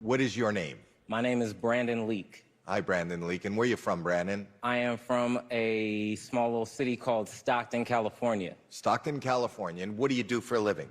What is your name? My name is Brandon Leake. Hi, Brandon Leake. And where are you from, Brandon? I am from a small little city called Stockton, California. Stockton, California. And what do you do for a living?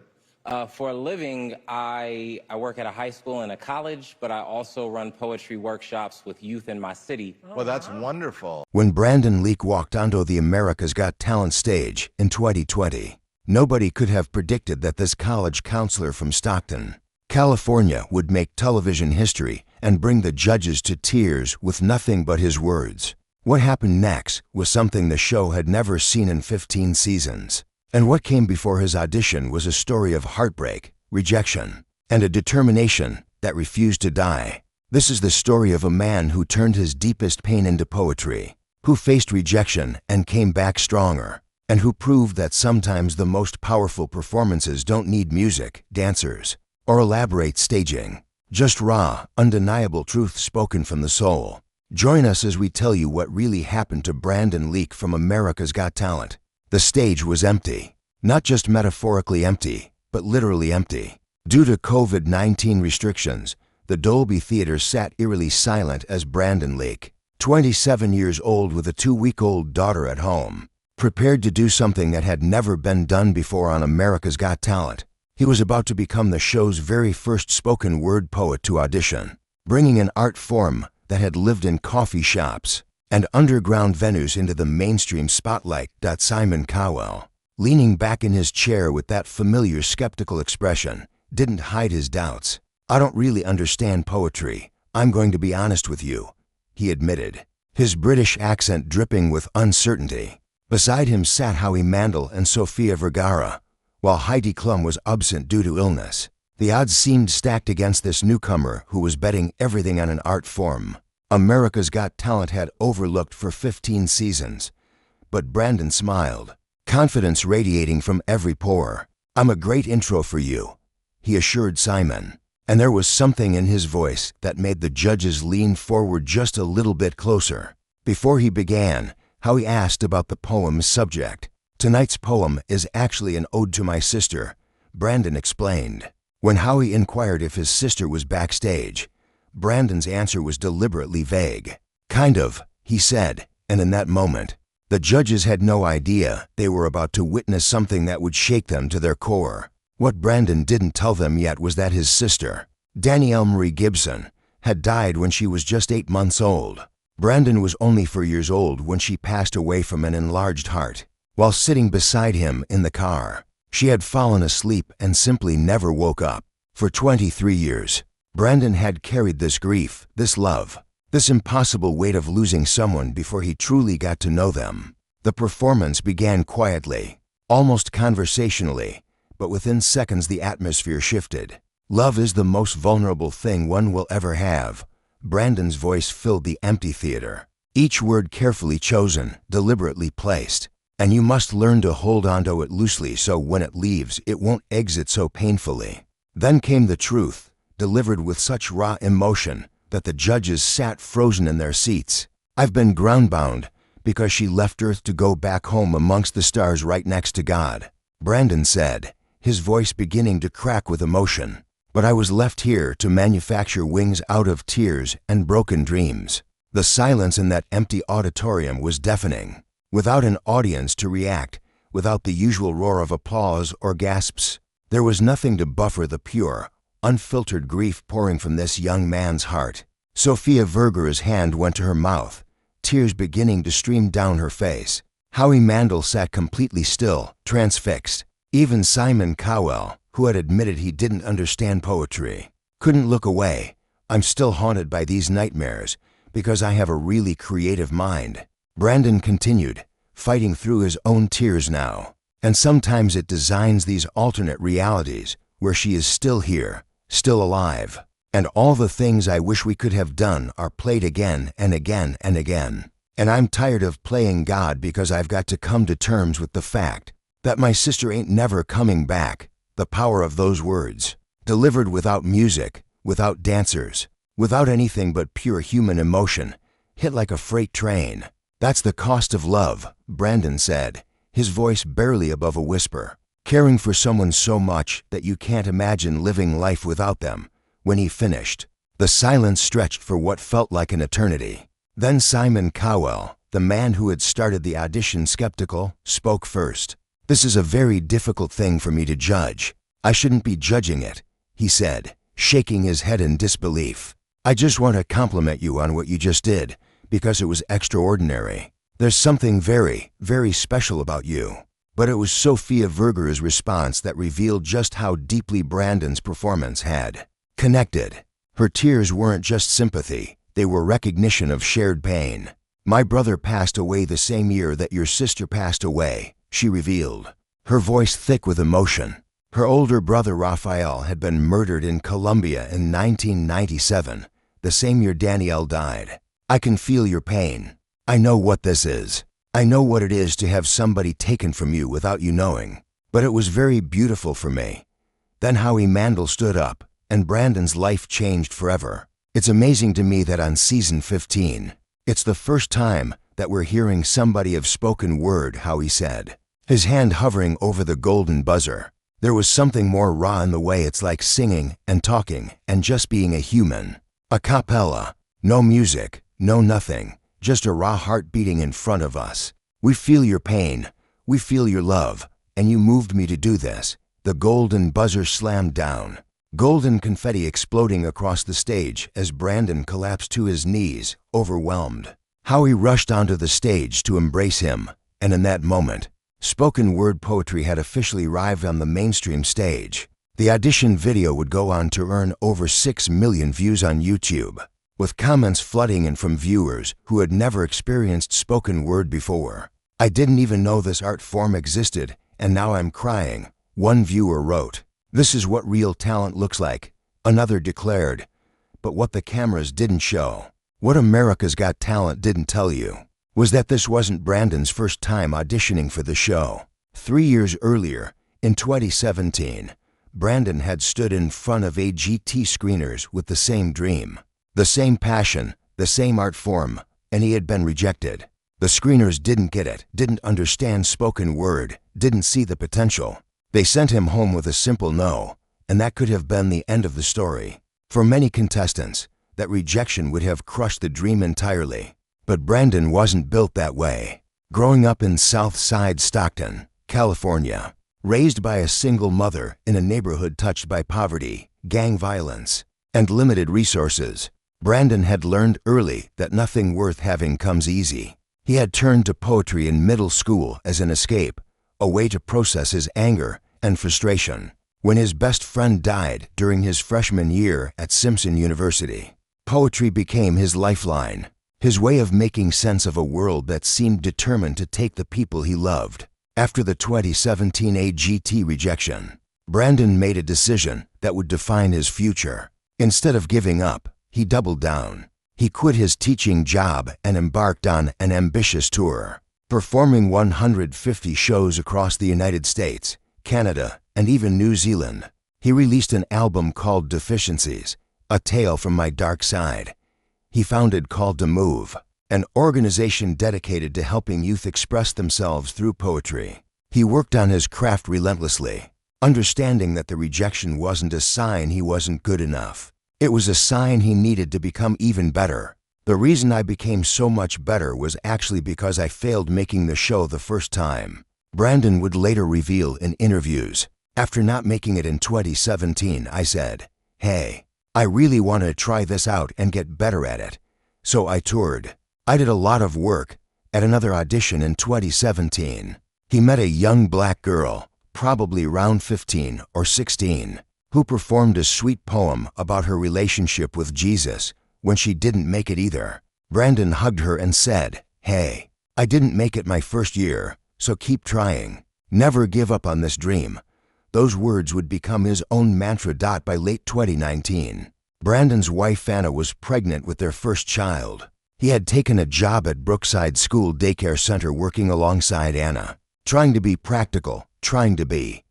For a living, I work at a high school and a college, but I also run poetry workshops with youth in my city. Well, that's wonderful. When Brandon Leake walked onto the America's Got Talent stage in 2020, nobody could have predicted that this college counselor from Stockton, California, would make television history and bring the judges to tears with nothing but his words. What happened next was something the show had never seen in 15 seasons. And what came before his audition was a story of heartbreak, rejection, and a determination that refused to die. This is the story of a man who turned his deepest pain into poetry, who faced rejection and came back stronger, and who proved that sometimes the most powerful performances don't need music, dancers, or elaborate staging. Just raw, undeniable truth spoken from the soul. Join us as we tell you what really happened to Brandon Leake from America's Got Talent. The stage was empty. Not just metaphorically empty, but literally empty. Due to COVID-19 restrictions, the Dolby Theater sat eerily silent as Brandon Leake, 27 years old with a 2-week-old daughter at home, prepared to do something that had never been done before on America's Got Talent. He was about to become the show's very first spoken word poet to audition, bringing an art form that had lived in coffee shops and underground venues into the mainstream spotlight. Simon Cowell, leaning back in his chair with that familiar skeptical expression, didn't hide his doubts. "I don't really understand poetry. I'm going to be honest with you," he admitted, his British accent dripping with uncertainty. Beside him sat Howie Mandel and Sofia Vergara, while Heidi Klum was absent due to illness. The odds seemed stacked against this newcomer who was betting everything on an art form America's Got Talent had overlooked for 15 seasons. But Brandon smiled, confidence radiating from every pore. "I'm a great intro for you," he assured Simon, and there was something in his voice that made the judges lean forward just a little bit closer. Before he began, Howie asked about the poem's subject. "Tonight's poem is actually an ode to my sister," Brandon explained. When Howie inquired if his sister was backstage, Brandon's answer was deliberately vague. "Kind of," he said, and in that moment, the judges had no idea they were about to witness something that would shake them to their core. What Brandon didn't tell them yet was that his sister, Danielle Marie Gibson, had died when she was just 8 months old. Brandon was only 4 years old when she passed away from an enlarged heart. While sitting beside him in the car, she had fallen asleep and simply never woke up. For 23 years, Brandon had carried this grief, this love, this impossible weight of losing someone before he truly got to know them. The performance began quietly, almost conversationally, but within seconds the atmosphere shifted. "Love is the most vulnerable thing one will ever have." Brandon's voice filled the empty theater, each word carefully chosen, deliberately placed. "And you must learn to hold onto it loosely so when it leaves, it won't exit so painfully." Then came the truth, delivered with such raw emotion that the judges sat frozen in their seats. "I've been groundbound because she left Earth to go back home amongst the stars right next to God," Brandon said, his voice beginning to crack with emotion. "But I was left here to manufacture wings out of tears and broken dreams." The silence in that empty auditorium was deafening. Without an audience to react, without the usual roar of applause or gasps, there was nothing to buffer the pure, unfiltered grief pouring from this young man's heart. Sofia Vergara's hand went to her mouth, tears beginning to stream down her face. Howie Mandel sat completely still, transfixed. Even Simon Cowell, who had admitted he didn't understand poetry, couldn't look away. "I'm still haunted by these nightmares because I have a really creative mind," Brandon continued, fighting through his own tears now. "And sometimes it designs these alternate realities where she is still here, still alive. And all the things I wish we could have done are played again and again and again. And I'm tired of playing God because I've got to come to terms with the fact that my sister ain't never coming back." The power of those words, delivered without music, without dancers, without anything but pure human emotion, hit like a freight train. "That's the cost of love," Brandon said, his voice barely above a whisper. "Caring for someone so much that you can't imagine living life without them." When he finished, The silence stretched for what felt like an eternity. Then Simon Cowell, the man who had started the audition skeptical, spoke first. "This is a very difficult thing for me to judge. I shouldn't be judging it," he said, shaking his head in disbelief. "I just want to compliment you on what you just did, because it was extraordinary. There's something very, very special about you." But it was Sofia Vergara's response that revealed just how deeply Brandon's performance had connected. Her tears weren't just sympathy, they were recognition of shared pain. "My brother passed away the same year that your sister passed away," she revealed, her voice thick with emotion. Her older brother Raphael had been murdered in Colombia in 1997, the same year Danielle died. "I can feel your pain. I know what this is. I know what it is to have somebody taken from you without you knowing. But it was very beautiful for me." Then Howie Mandel stood up, and Brandon's life changed forever. "It's amazing to me that on season 15, it's the first time that we're hearing somebody of spoken word," Howie said, his hand hovering over the golden buzzer. "There was something more raw in the way it's like singing and talking and just being a human. A cappella, no music, no nothing, just a raw heart beating in front of us. We feel your pain, we feel your love, and you moved me to do this." The golden buzzer slammed down, golden confetti exploding across the stage as Brandon collapsed to his knees, overwhelmed. Howie rushed onto the stage to embrace him, and in that moment, spoken word poetry had officially arrived on the mainstream stage. The audition video would go on to earn over 6 million views on YouTube, with comments flooding in from viewers who had never experienced spoken word before. "I didn't even know this art form existed, and now I'm crying," one viewer wrote. "This is what real talent looks like," another declared. But what the cameras didn't show, what America's Got Talent didn't tell you, was that this wasn't Brandon's first time auditioning for the show. 3 years earlier, in 2017, Brandon had stood in front of AGT screeners with the same dream, the same passion, the same art form, and he had been rejected. The screeners didn't get it, didn't understand spoken word, didn't see the potential. They sent him home with a simple no, and that could have been the end of the story. For many contestants, that rejection would have crushed the dream entirely. But Brandon wasn't built that way. Growing up in South Side Stockton, California, raised by a single mother in a neighborhood touched by poverty, gang violence, and limited resources, Brandon had learned early that nothing worth having comes easy. He had turned to poetry in middle school as an escape, a way to process his anger and frustration. When his best friend died during his freshman year at Simpson University, poetry became his lifeline, his way of making sense of a world that seemed determined to take the people he loved. After the 2017 AGT rejection, Brandon made a decision that would define his future. Instead of giving up, he doubled down. He quit his teaching job and embarked on an ambitious tour, performing 150 shows across the United States, Canada, and even New Zealand. He released an album called Deficiencies, A Tale from My Dark Side. He founded Called to Move, an organization dedicated to helping youth express themselves through poetry. He worked on his craft relentlessly, understanding that the rejection wasn't a sign he wasn't good enough. It was a sign he needed to become even better. "The reason I became so much better was actually because I failed making the show the first time," Brandon would later reveal in interviews. "After not making it in 2017, I said, hey, I really want to try this out and get better at it. So I toured. I did a lot of work." At another audition in 2017, he met a young black girl, probably around 15 or 16, who performed a sweet poem about her relationship with Jesus when she didn't make it either. Brandon hugged her and said, "Hey, I didn't make it my first year, so keep trying. Never give up on this dream." Those words would become his own mantra. By late 2019, Brandon's wife Anna was pregnant with their first child. He had taken a job at Brookside School Daycare Center working alongside Anna, trying to be practical, trying to be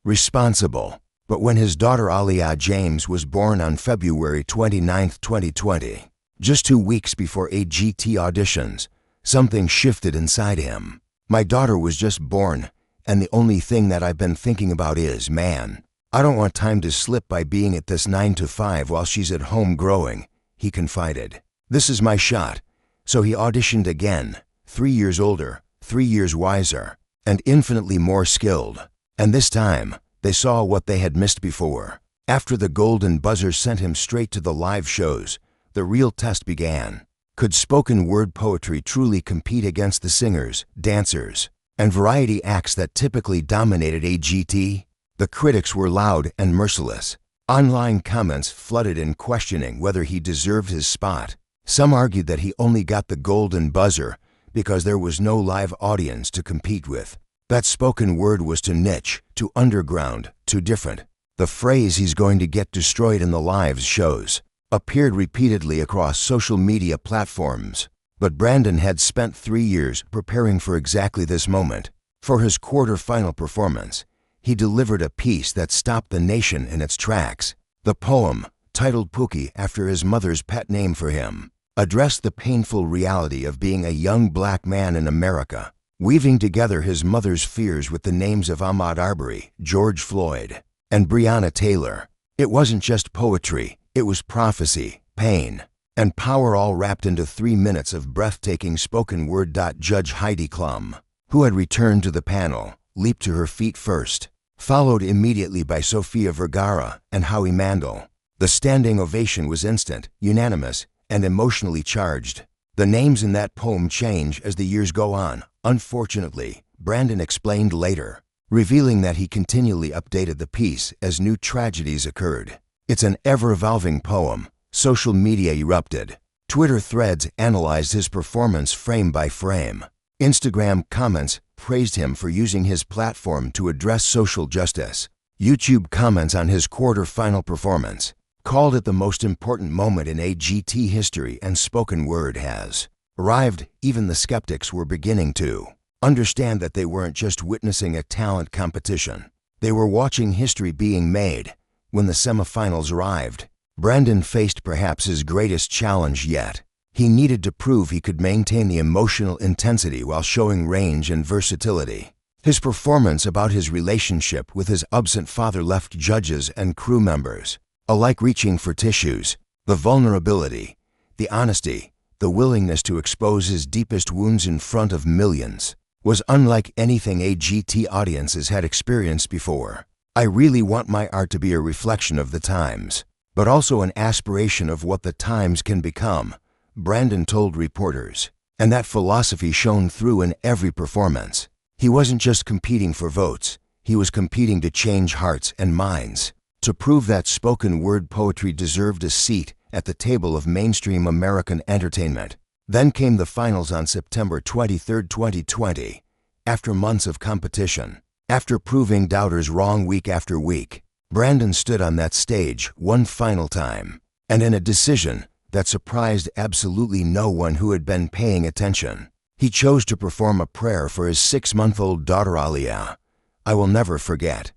responsible. But when his daughter Aliyah James was born on February 29, 2020, just 2 weeks before AGT auditions, something shifted inside him. "My daughter was just born, and the only thing that I've been thinking about is, man, "I don't want time to slip by being at this 9 to 5 while she's at home growing," he confided. "This is my shot." So he auditioned again, 3 years older, 3 years wiser, and infinitely more skilled. And this time, they saw what they had missed before. After the golden buzzer sent him straight to the live shows, the real test began. Could spoken word poetry truly compete against the singers, dancers, and variety acts that typically dominated AGT? The critics were loud and merciless. Online comments flooded in questioning whether he deserved his spot. Some argued that he only got the golden buzzer because there was no live audience to compete with. That spoken word was too niche, too underground, too different. The phrase "he's going to get destroyed in the live shows" appeared repeatedly across social media platforms. But Brandon had spent 3 years preparing for exactly this moment. For his quarter-final performance, he delivered a piece that stopped the nation in its tracks. The poem, titled Pookie after his mother's pet name for him, addressed the painful reality of being a young black man in America, weaving together his mother's fears with the names of Ahmaud Arbery, George Floyd, and Breonna Taylor. It wasn't just poetry, it was prophecy, pain, and power, all wrapped into 3 minutes of breathtaking spoken word. Judge Heidi Klum, who had returned to the panel, leaped to her feet first, followed immediately by Sofia Vergara and Howie Mandel. The standing ovation was instant, unanimous, and emotionally charged. The names in that poem change as the years go on, unfortunately, Brandon explained later, revealing that he continually updated the piece as new tragedies occurred. It's an ever-evolving poem. Social media erupted. Twitter threads analyzed his performance frame by frame. Instagram comments praised him for using his platform to address social justice. YouTube comments on his quarter-final performance called it the most important moment in AGT history, and spoken word has arrived. Even the skeptics were beginning to understand that they weren't just witnessing a talent competition. They were watching history being made. When the semifinals arrived, Brandon faced perhaps his greatest challenge yet. He needed to prove he could maintain the emotional intensity while showing range and versatility. His performance about his relationship with his absent father left judges and crew members alike reaching for tissues. The vulnerability, the honesty, the willingness to expose his deepest wounds in front of millions was unlike anything AGT audiences had experienced before. "I really want my art to be a reflection of the times, but also an aspiration of what the times can become," Brandon told reporters. And that philosophy shone through in every performance. He wasn't just competing for votes, he was competing to change hearts and minds, to prove that spoken word poetry deserved a seat at the table of mainstream American entertainment. Then came the finals on September 23, 2020. After months of competition, after proving doubters wrong week after week, Brandon stood on that stage one final time, and in a decision that surprised absolutely no one who had been paying attention. He chose to perform a prayer for his 6-month-old daughter Aliyah. "I will never forget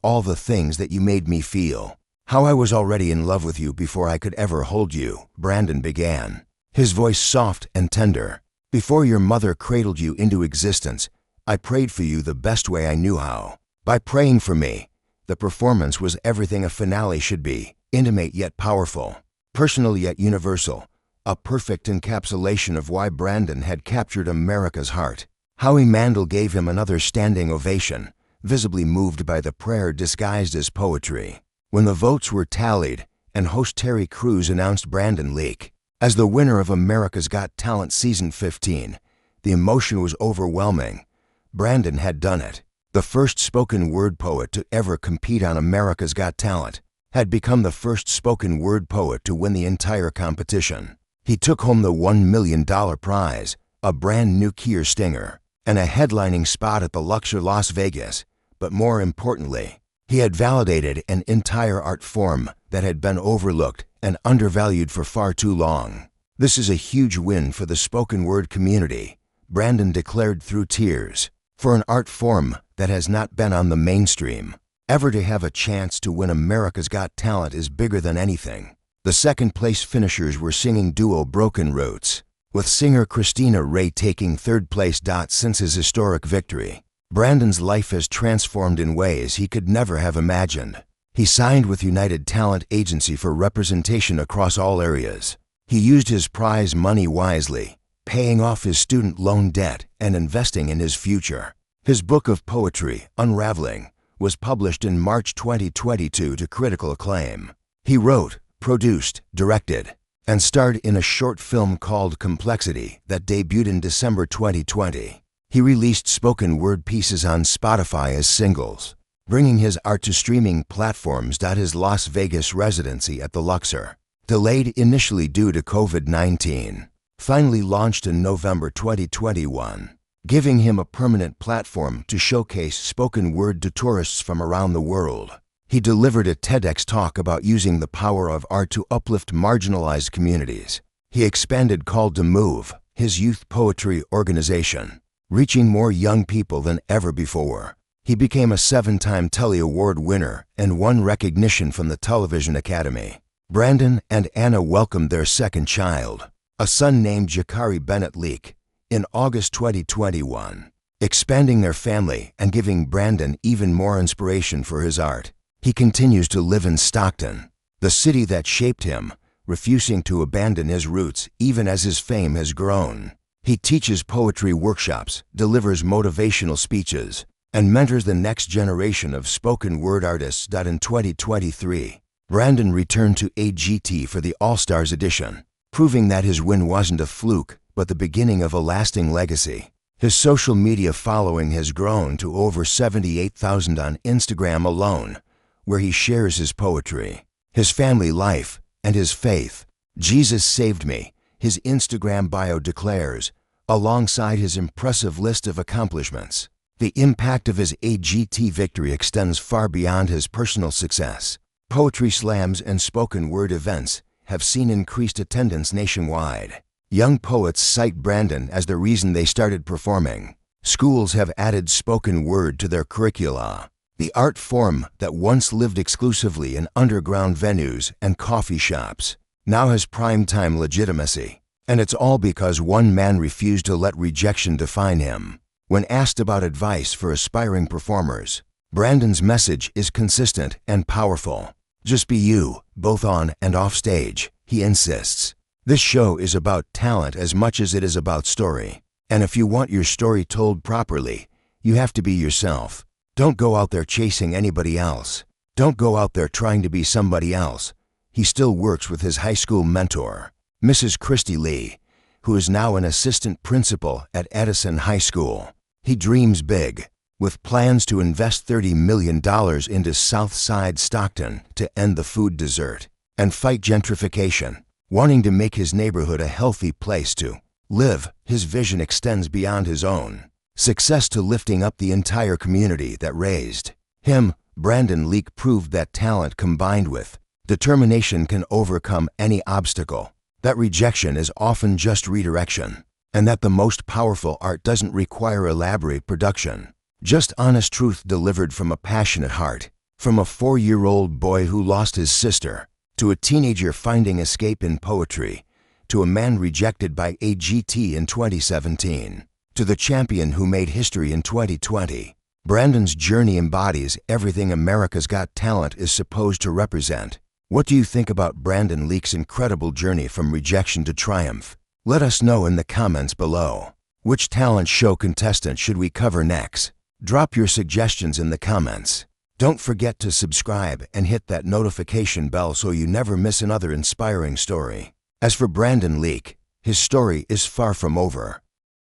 all the things that you made me feel. How I was already in love with you before I could ever hold you," Brandon began, his voice soft and tender. "Before your mother cradled you into existence, I prayed for you the best way I knew how. By praying for me." The performance was everything a finale should be, intimate yet powerful, personal yet universal, a perfect encapsulation of why Brandon had captured America's heart. Howie Mandel gave him another standing ovation, visibly moved by the prayer disguised as poetry. When the votes were tallied and host Terry Crews announced Brandon Leake as the winner of America's Got Talent Season 15, the emotion was overwhelming. Brandon had done it. The first spoken word poet to ever compete on America's Got Talent had become the first spoken word poet to win the entire competition. He took home the $1 million prize, a brand new Kia Stinger, and a headlining spot at the Luxor Las Vegas. But more importantly, he had validated an entire art form that had been overlooked and undervalued for far too long. "This is a huge win for the spoken word community," Brandon declared through tears. "For an art form that has not been on the mainstream, ever to have a chance to win America's Got Talent is bigger than anything." The second-place finishers were singing duo Broken Roots, with singer Christina Ray taking third place. Since his historic victory, Brandon's life has transformed in ways he could never have imagined. He signed with United Talent Agency for representation across all areas. He used his prize money wisely, paying off his student loan debt and investing in his future. His book of poetry, Unraveling, was published in March 2022 to critical acclaim. He wrote, produced, directed, and starred in a short film called Complexity that debuted in December 2020. He released spoken word pieces on Spotify as singles, bringing his art to streaming platforms. His Las Vegas residency at the Luxor, delayed initially due to COVID-19, finally launched in November 2021, giving him a permanent platform to showcase spoken word to tourists from around the world. He delivered a TEDx talk about using the power of art to uplift marginalized communities. He expanded Called to Move, his youth poetry organization, reaching more young people than ever before. He became a 7-time Telly Award winner and won recognition from the Television Academy. Brandon and Anna welcomed their second child, a son named Jakari Bennett Leake, in August 2021, expanding their family and giving Brandon even more inspiration for his art. He continues to live in Stockton, the city that shaped him, refusing to abandon his roots even as his fame has grown. He teaches poetry workshops, delivers motivational speeches, and mentors the next generation of spoken word artists. In 2023, Brandon returned to AGT for the All-Stars edition, proving that his win wasn't a fluke, but the beginning of a lasting legacy. His social media following has grown to over 78,000 on Instagram alone, where he shares his poetry, his family life, and his faith. Jesus saved me, his Instagram bio declares, alongside his impressive list of accomplishments. The impact of his AGT victory extends far beyond his personal success. Poetry slams and spoken word events have seen increased attendance nationwide. Young poets cite Brandon as the reason they started performing. Schools have added spoken word to their curricula. The art form that once lived exclusively in underground venues and coffee shops now has primetime legitimacy. And it's all because one man refused to let rejection define him. When asked about advice for aspiring performers, Brandon's message is consistent and powerful. Just be you, both on and off stage, he insists. This show is about talent as much as it is about story. And if you want your story told properly, you have to be yourself. Don't go out there chasing anybody else. Don't go out there trying to be somebody else. He still works with his high school mentor, Mrs. Christy Lee, who is now an assistant principal at Edison High School. He dreams big, with plans to invest $30 million into Southside Stockton to end the food desert and fight gentrification, wanting to make his neighborhood a healthy place to live. His vision extends beyond his own success to lifting up the entire community that raised him. Brandon Leake proved that talent combined with determination can overcome any obstacle, that rejection is often just redirection, and that the most powerful art doesn't require elaborate production, just honest truth delivered from a passionate heart. From a 4-year-old boy who lost his sister, to a teenager finding escape in poetry, to a man rejected by AGT in 2017, to the champion who made history in 2020, Brandon's journey embodies everything America's Got Talent is supposed to represent. What do you think about Brandon Leake's incredible journey from rejection to triumph? Let us know in the comments below. Which talent show contestant should we cover next? Drop your suggestions in the comments. Don't forget to subscribe and hit that notification bell so you never miss another inspiring story. As for Brandon Leake, his story is far from over.